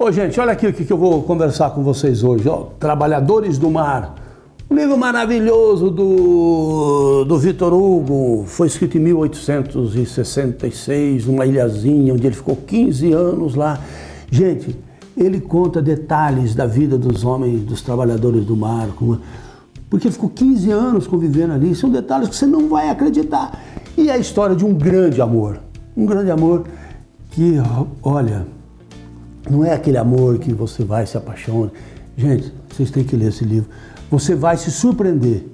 Ô, gente, olha aqui o que eu vou conversar com vocês hoje. Ó, Trabalhadores do Mar. Um livro maravilhoso do Victor Hugo. Foi escrito em 1866, numa ilhazinha, onde ele ficou 15 anos lá. Gente, ele conta detalhes da vida dos homens, dos trabalhadores do mar. Porque ele ficou 15 anos convivendo ali. São detalhes que você não vai acreditar. E é a história de um grande amor. Um grande amor que, olha... Não é aquele amor que você vai se apaixonar. Gente, vocês têm que ler esse livro. Você vai se surpreender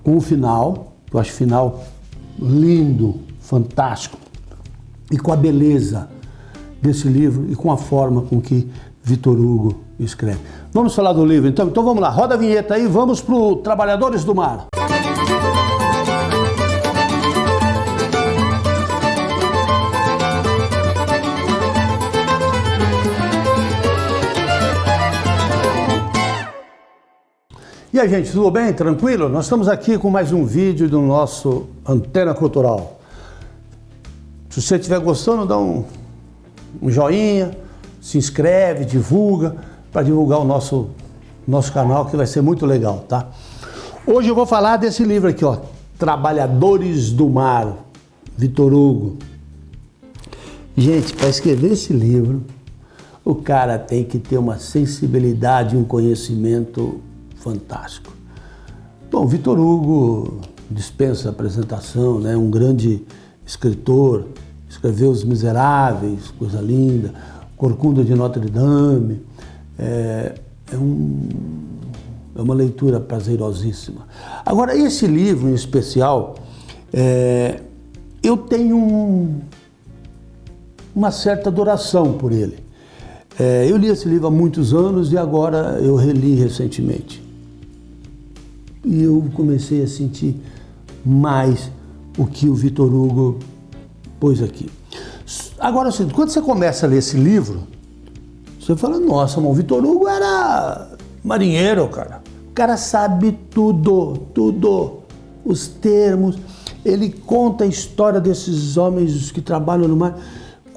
com o final, eu acho o final lindo, fantástico, e com a beleza desse livro e com a forma com que Victor Hugo escreve. Vamos falar do livro então? Então vamos lá, roda a vinheta aí, vamos para o Trabalhadores do Mar. E aí, gente, tudo bem? Tranquilo? Nós estamos aqui com mais um vídeo do nosso Antena Cultural. Se você estiver gostando, dá um joinha, se inscreve, divulga, para divulgar o nosso canal, que vai ser muito legal, tá? Hoje eu vou falar desse livro aqui, ó, Trabalhadores do Mar, Victor Hugo. Gente, para escrever esse livro, o cara tem que ter uma sensibilidade e um conhecimento fantástico. Bom, Victor Hugo dispensa apresentação, né? Um grande escritor, escreveu Os Miseráveis, coisa linda, Corcunda de Notre Dame, é uma leitura prazerosíssima. Agora, esse livro em especial, eu tenho uma certa adoração por ele. Eu li esse livro há muitos anos e agora eu reli recentemente. E eu comecei a sentir mais o que o Victor Hugo pôs aqui. Agora, quando você começa a ler esse livro, você fala, nossa, o Victor Hugo era marinheiro, cara. O cara sabe tudo, os termos. Ele conta a história desses homens que trabalham no mar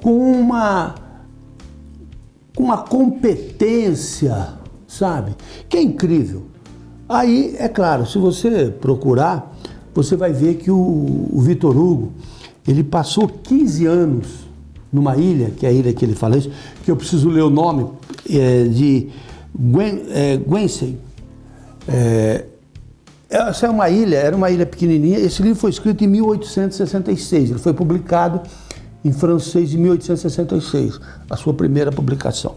com uma competência, sabe? Que é incrível. Aí, é claro, se você procurar, você vai ver que o Victor Hugo, ele passou 15 anos numa ilha, que é a ilha que ele fala isso, que eu preciso ler o nome, de Guernsey. Essa é uma ilha, era uma ilha pequenininha. Esse livro foi escrito em 1866, ele foi publicado em francês em 1866, a sua primeira publicação.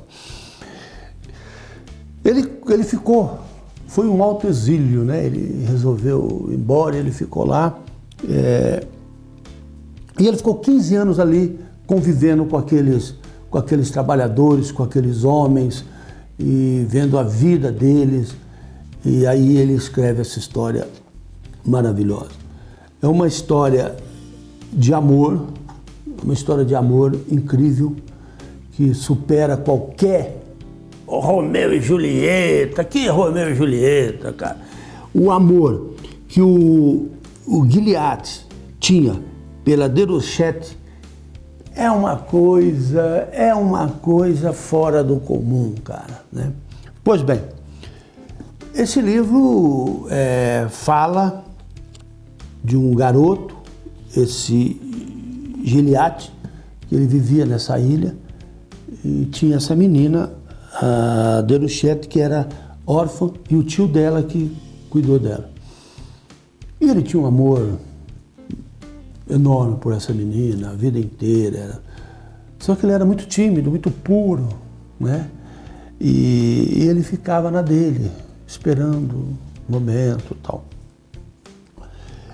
Ele ficou... Foi um alto exílio, né? Ele resolveu ir embora, ele ficou lá. E ele ficou 15 anos ali convivendo com aqueles trabalhadores, com aqueles homens, e vendo a vida deles. E aí ele escreve essa história maravilhosa. É uma história de amor, incrível, que supera qualquer... Romeu e Julieta, que Romeu e Julieta, cara? O amor que o Gilliatt tinha pela Déruchette é uma coisa fora do comum, cara, né? Pois bem, esse livro fala de um garoto, esse Gilliatt, que ele vivia nessa ilha e tinha essa menina, a Déruchette, que era órfã, e o tio dela que cuidou dela. E ele tinha um amor enorme por essa menina, a vida inteira. Só que ele era muito tímido, muito puro, né? E ele ficava na dele, esperando o momento e tal.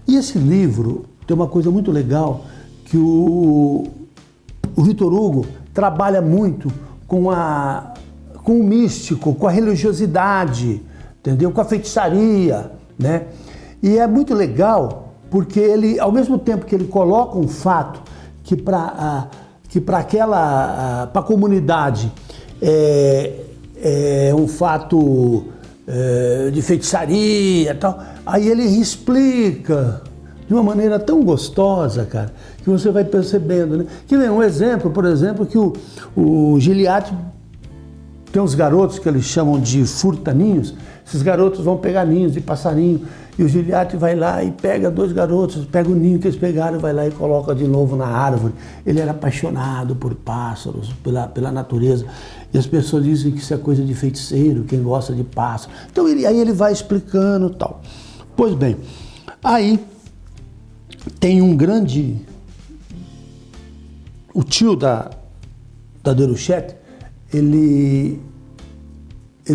E esse livro tem uma coisa muito legal, que o Victor Hugo trabalha muito com o místico, com a religiosidade, entendeu? Com a feitiçaria, né? E é muito legal porque ele, ao mesmo tempo que ele coloca um fato que para a comunidade é um fato de feitiçaria e tal, aí ele explica de uma maneira tão gostosa, cara, que você vai percebendo, né? Que nem um exemplo, por exemplo, que o Gilliatt tem uns garotos que eles chamam de furtaninhos. Esses garotos vão pegar ninhos de passarinho e o Giliati vai lá e pega 2 garotos, pega o ninho que eles pegaram, vai lá e coloca de novo na árvore. Ele era apaixonado por pássaros, pela natureza. E as pessoas dizem que isso é coisa de feiticeiro, quem gosta de pássaro. Então aí ele vai explicando tal. Pois bem, aí tem um grande... O tio da Déruchette, ele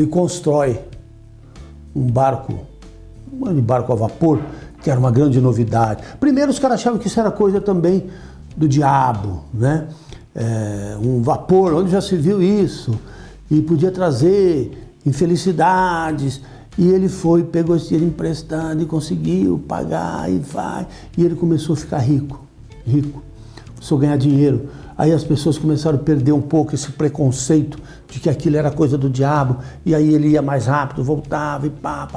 constrói um grande barco a vapor, que era uma grande novidade. Primeiro os caras achavam que isso era coisa também do diabo, né? Um vapor, onde já se viu isso? E podia trazer infelicidades. E ele foi, pegou esse dinheiro emprestado e conseguiu pagar e vai. E ele começou a ficar rico. Começou a ganhar dinheiro. Aí as pessoas começaram a perder um pouco esse preconceito de que aquilo era coisa do diabo. E aí ele ia mais rápido, voltava e pá.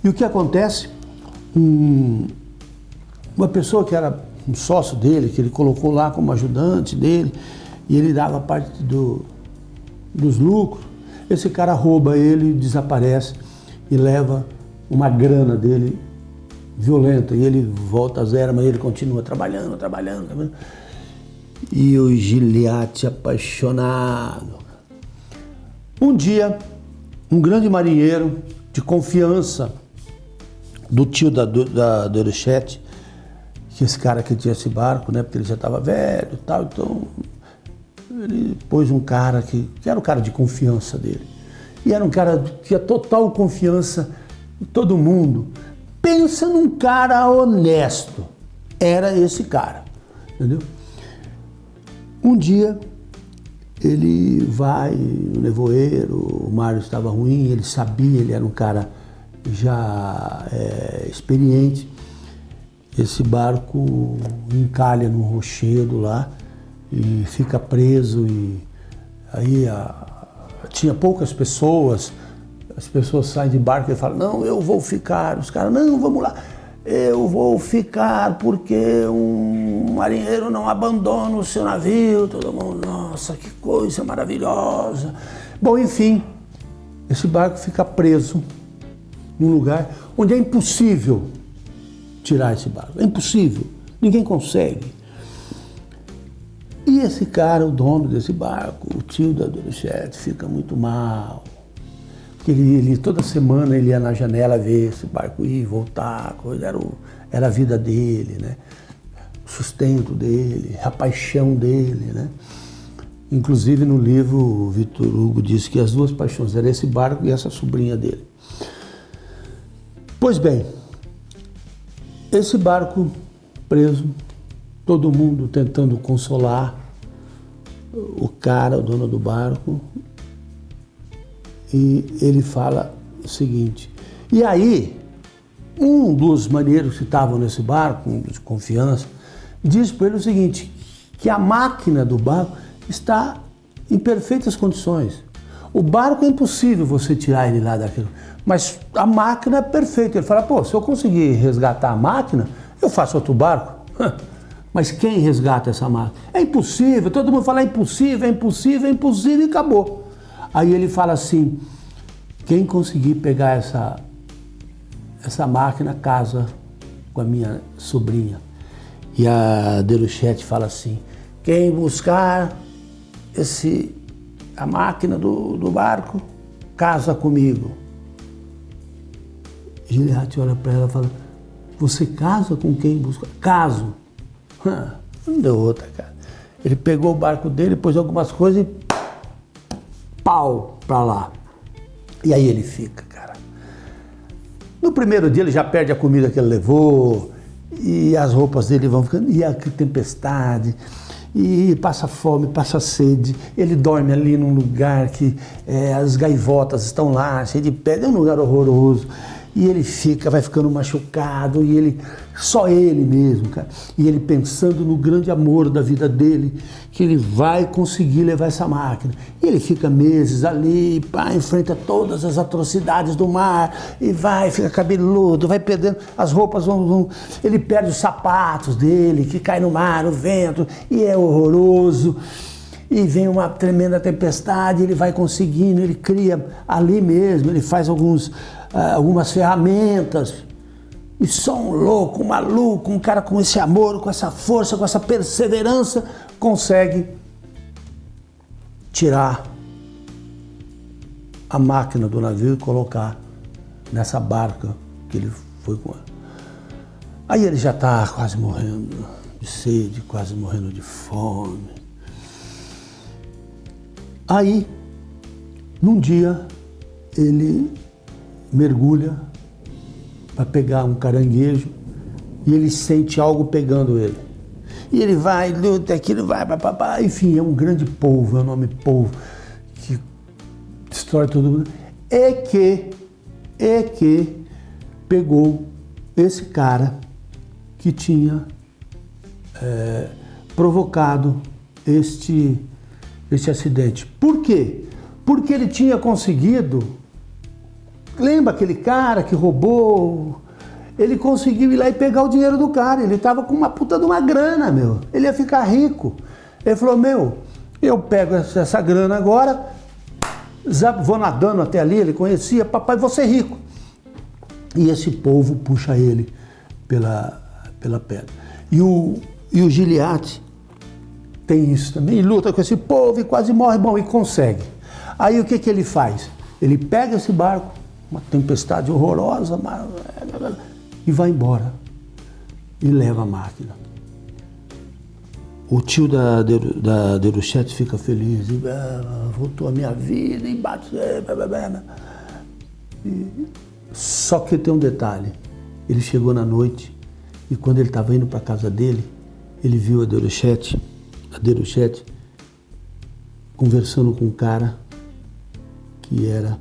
E o que acontece? Uma pessoa que era um sócio dele, que ele colocou lá como ajudante dele, e ele dava parte dos lucros, esse cara rouba ele, desaparece e leva uma grana dele violenta, e ele volta a zero, mas ele continua trabalhando. E o Giliati apaixonado. Um dia, um grande marinheiro de confiança do tio da Déruchette, que esse cara que tinha esse barco, né, porque ele já estava velho e tal, então ele pôs um cara que era o cara de confiança dele. E era um cara que tinha total confiança em todo mundo. Pensa num cara honesto. Era esse cara, entendeu? Um dia ele vai no nevoeiro, o mar estava ruim, ele sabia, ele era um cara já experiente. Esse barco encalha num rochedo lá e fica preso, e aí tinha poucas pessoas, as pessoas saem de barco e falam, não, eu vou ficar, os caras, não, vamos lá, eu vou ficar porque um marinheiro não abandona o seu navio, todo mundo, nossa, que coisa maravilhosa. Bom, enfim, esse barco fica preso num lugar onde é impossível tirar esse barco, é impossível, ninguém consegue. E esse cara, o dono desse barco, o tio da Déruchette, fica muito mal. Porque ele toda semana ele ia na janela ver esse barco ir, voltar, era a vida dele, né? O sustento dele, a paixão dele, né? Inclusive no livro, o Victor Hugo disse que as 2 paixões eram esse barco e essa sobrinha dele. Pois bem, esse barco preso, todo mundo tentando consolar o cara, o dono do barco, e ele fala o seguinte, e aí um dos marinheiros que estavam nesse barco, um de confiança, diz para ele o seguinte, que a máquina do barco está em perfeitas condições. O barco é impossível você tirar ele lá daquilo, mas a máquina é perfeita. Ele fala, pô, se eu conseguir resgatar a máquina, eu faço outro barco. Mas quem resgata essa máquina? É impossível, todo mundo fala, é impossível, e acabou. Aí ele fala assim, quem conseguir pegar essa máquina casa com a minha sobrinha. E a Déruchette fala assim, quem buscar a máquina do barco, casa comigo. Giliati olha para ela e fala, você casa com quem busca? Caso. Não deu outra, cara. Ele pegou o barco dele, pôs algumas coisas e pau pra lá. E aí ele fica, cara. No primeiro dia ele já perde a comida que ele levou, e as roupas dele vão ficando, e a tempestade, e passa fome, passa sede. Ele dorme ali num lugar que as gaivotas estão lá, cheio de pedra, é um lugar horroroso. E ele vai ficando machucado, e só ele mesmo, cara. E ele pensando no grande amor da vida dele, que ele vai conseguir levar essa máquina. E ele fica meses ali, enfrenta todas as atrocidades do mar, e fica cabeludo, vai perdendo, as roupas ele perde os sapatos dele, que cai no mar, o vento, e é horroroso. e vem uma tremenda tempestade, ele vai conseguindo, ele cria ali mesmo, ele faz algumas ferramentas. E só um louco, um maluco, um cara com esse amor, com essa força, com essa perseverança, consegue tirar a máquina do navio e colocar nessa barca que ele foi com ela. Aí ele já está quase morrendo de sede, quase morrendo de fome. Aí, num dia, ele mergulha para pegar um caranguejo e ele sente algo pegando ele. E ele vai, luta, aquilo vai, papapá, enfim, é um grande polvo, é o nome polvo, que destrói todo mundo. É que pegou esse cara que tinha provocado este acidente. Por quê? Porque ele tinha conseguido. Lembra aquele cara que roubou? Ele conseguiu ir lá e pegar o dinheiro do cara. Ele estava com uma puta de uma grana, meu. Ele ia ficar rico. Ele falou, meu, eu pego essa grana agora, vou nadando até ali, ele conhecia, papai, vou ser rico. E esse povo puxa ele pela pedra. E o Giliad tem isso também. Ele luta com esse povo e quase morre, bom, e consegue. Aí o que ele faz? Ele pega esse barco, uma tempestade horrorosa, e vai embora. E leva a máquina. O tio da Déruchette fica feliz. E, voltou a minha vida, e bate. Só que tem um detalhe. Ele chegou na noite e quando ele estava indo para a casa dele, ele viu a Déruchette conversando com um cara que era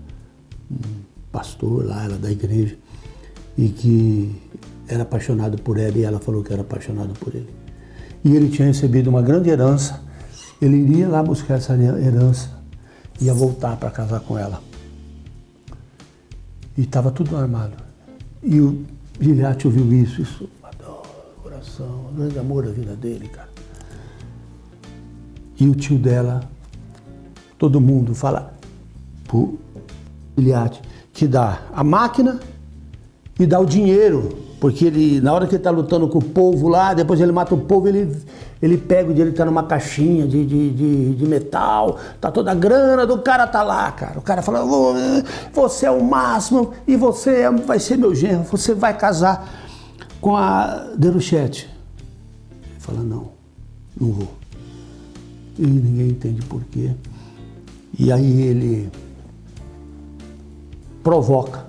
pastor lá, era da igreja, e que era apaixonado por ela, e ela falou que era apaixonado por ele. E ele tinha recebido uma grande herança, ele iria lá buscar essa herança, ia voltar para casar com ela. E estava tudo armado. E o Giliad ouviu isso adora o coração, o grande amor da vida dele, cara. E o tio dela, todo mundo fala pro Giliad que dá a máquina e dá o dinheiro, porque ele, na hora que ele está lutando com o povo lá, depois ele mata o povo, ele pega o dinheiro, ele está numa caixinha de metal, tá toda a grana do cara tá lá, cara. O cara fala, você é o máximo e você vai ser meu genro, você vai casar com a Déruchette. Ele fala, não vou. E ninguém entende por quê. E aí ele provoca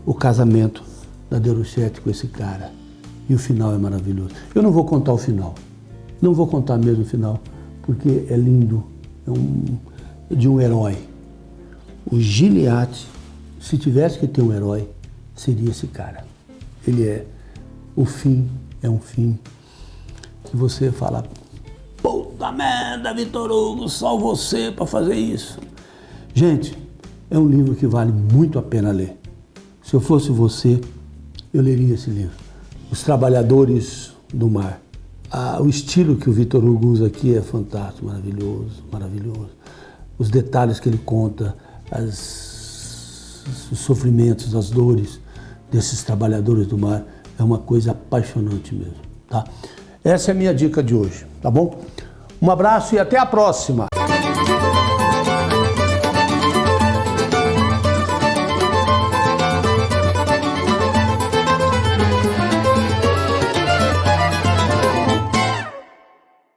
o casamento da Déruchette com esse cara. E o final é maravilhoso. Eu não vou contar o final. Não vou contar mesmo o final, porque é lindo. É de um herói. O Giliad, se tivesse que ter um herói, seria esse cara. Ele é um fim que você fala, puta merda, Victor Hugo, só você para fazer isso. Gente, é um livro que vale muito a pena ler. Se eu fosse você, eu leria esse livro. Os Trabalhadores do Mar. O estilo que o Victor Hugo usa aqui é fantástico, maravilhoso. Os detalhes que ele conta, os sofrimentos, as dores desses trabalhadores do mar, é uma coisa apaixonante mesmo, tá? Essa é a minha dica de hoje, tá bom? Um abraço e até a próxima!